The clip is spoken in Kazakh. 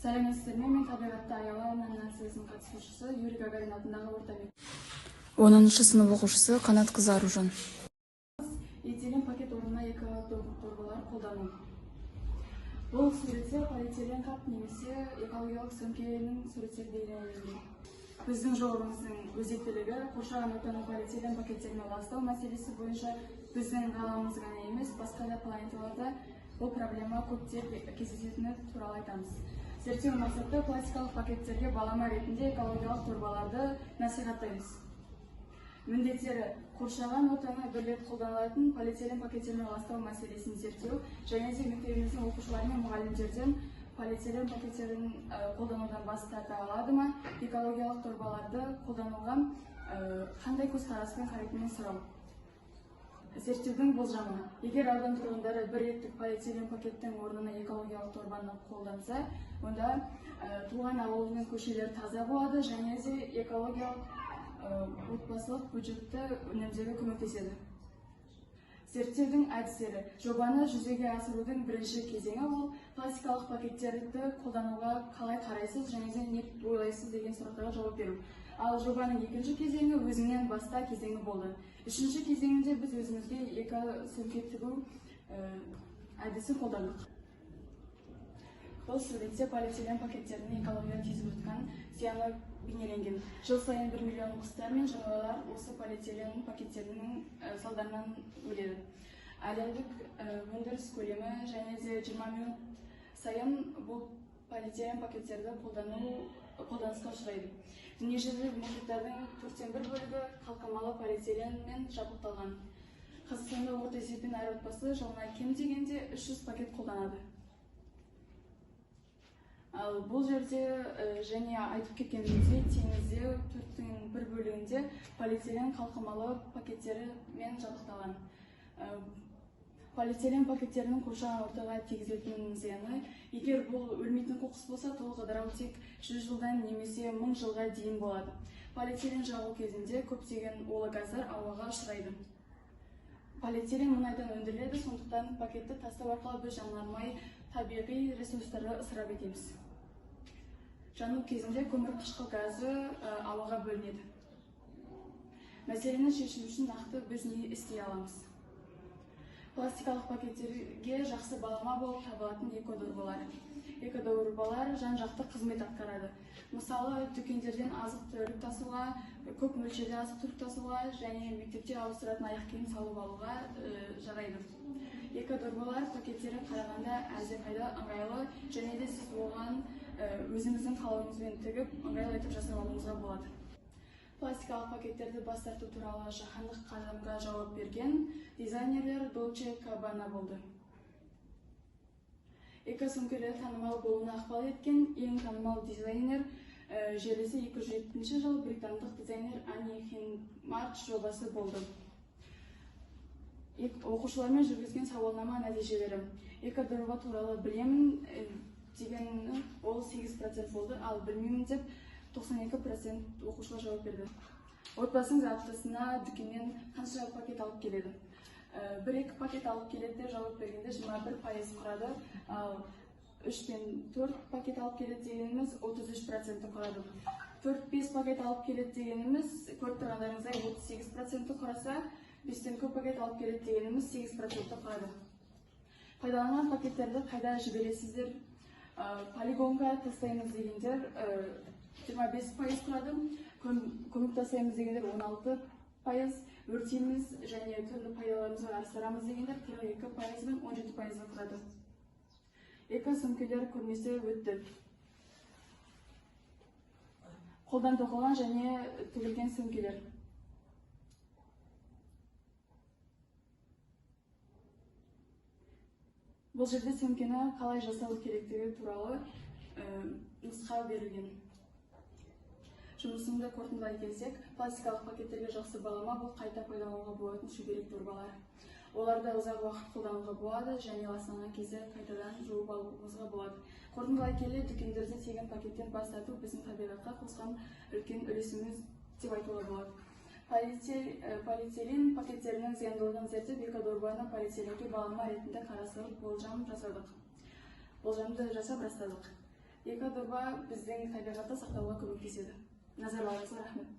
Сәлеметсіздер ме? Мен табиғатты аялау номинациясының қатысушысы Юрий Гагарин атындағы орта мектеп. 10-шы сынып оқушысы Қанат қызы Аружан. Этилен пакет орнына экологиялық торбалар қолдану. Бұл суретте полиэтилен қап немесе экологиялық сөмкенің суреттері бейнеленген. Біздің жобамыздың өзектілігі қоршаған ортаны полиэтилен пакеттермен ластау мәселесі бойынша біздің ғаламымыз ғана емес, басқа да планеталарда бұл проблема көптеп кездесетіні туралы айтамыз. Зерттеу мақсаты пластикалық пакеттерге балама ретінде экологиялық торбаларды насихаттаймыз. Міндеттері қоршаған ортаны бірлеп қолданылатын полиэтилен пакеттермен ластау мәселесін зерттеу және де мектебіміздің оқушылары мен мұғалімдерден полиэтилен пакеттерін қолданудан бас тарта алады ма, экологиялық торбаларды қолдануға қандай көзқараспен қарайтынын сұрау. Зерттеудің болжамы: егер аудан тұрғындары бір реттік полиэтилен пакеттің орнына экологиялық торбаны қолданса, онда туған ауылының көшелері таза болады және де экологиялық отбасылық бюджетті үнемдеуге көмектеседі. Зерттеудің әдістері: жобаны жүзеге асырудың бірінші кезеңі ол пластикалық пакеттерді қолдануға қалай қарайсыз және де не ойлайсыз деген сұрақтарға жауап беру. Ал жобаның екінші кезеңі өзіңнен баста кезеңі болды. Үшінші кезеңінде біз өзімізге эко-сөмке тігу әдісін қолдандық. Бұл суретте полиэтилен пакеттерінің экологияға тигізіп жатқан зияны бейнеленген. Жыл сайын 1 миллион құстар мен жануарлар осы полиэтилен пакеттерінің салдарынан өледі. Әлемдік өндіріс көлемі және де 20 минут сайын бұл полиэтилен пакеттерді қолданысқа ұшырайды. Дүниежүзілік мұхиттардың 1/4 бөлігі қалқымалы полиэтиленмен жабдықталған. Қазақстанда орта есеппен әр отбасы жылына кем дегенде 300 пакет қолданады. Ал бұл жерде және айтып кеткеніміздей теңізде 1/4 бөлігінде полиэтилен қалқымалы пакеттерімен жабдықталған. Полиэтилен пакеттерінің қоршаған ортаға тигізетін зияны: егер бұл өлмейтін қоқыс болса, толық ыдырау тек 100 жылдан немесе 1000 жылға дейін болады. Полиэтилен жағу кезінде көптеген улы газдар ауаға ұшырайды. Полиэтилен мұнайдан өндіріледі, сондықтан пакетті тастау арқылы біз жанармай табиғи ресурстарды ысырап етеміз. Жану кезінде көмірқышқыл газы ауаға бөлінеді. Мәселені шешу үшін нақты біз не істей аламыз? Пластикалық пакеттерге жақсы балама болып табылатын эко-дорбалар. Эко-дорбалар жан-жақты қызмет атқарады. Мысалы, дүкендерден азық-түлік тасуға, көп мөлшерде азық-түлік тасуға және мектепте ауыстыратын аяқ киім салып алуға жарайды. Эко-дорбалар пакеттері қарағанда әлдеқайда ыңғайлы және де сіз оған өзіңіздің қалауыңызбен тігіп ыңғайлы етіп жасап алуыңызға болады. Пластикалық пакеттерді бас тарту туралы жаһандық қадамға жауап берген дизайнерлер Dolce & Gabbana болды. Эко-сөмкелер танымал болуына ықпал еткен ең танымал дизайнер желісі 207 жыл британдық дизайнер Annie Hindmarch жобасы болды. Оқушылармен жүргізген сауалнама нәтижелері: эко-дорба туралы білемін деген ол 8% болды, ал білмеймін деп 92% оқушылар жауап берді. Отбасыңыз аптасына дүкеннен қанша пакет алып келеді? 1-2 пакет алып келеді жауап бергенде 21% құрады, ал 3-4 пакет алып келеді дегеніміз 33% құрады. 4-5 пакет алып келеді дегеніміз, көріп тұрғандарыңыздай 38% құраса, 5-тен көп пакет алып келеді дегеніміз 8% құрады. Пайдаланған пакеттерді қайда жібересіздер? Полигонға тастаймыз дегендер 25% құрады, көміп тастаймыз дегендер 16%, өртейміз және түрлі пайдаларымызға арыстырамыз дегендер 42% мен 17% құрады. Эко-сөмкелер көрмесі өтті. Қолдан тоқылған және тігілген сөмкелер. Бұл жерде сөмкені қалай жасау керектігі туралы нұсқа берілген. Жұмысымды қорытындылай келсек, пластикалық пакеттерге жақсы балама бұл қайта пайдалануға болатын шүберек дорбалар. Оларды ұзақ уақыт қолдануға болады және ластанған кезде қайтадан жуып алуымызға болады. Қорытындылай келе, дүкендерде тегін пакеттен бас тарту біздің табиғатқа қосқан үлкен үлесіміз деп айтуға болады. Полиэтилен пакеттерінің зияндылығын зерттеп, эко-дорбаны полиэтиленге балама ретінде қарастырып болжамды жасап растадық. Эко доба биздин табигатты сактауга көмөктөшөт. Назарларыңызга рахмат.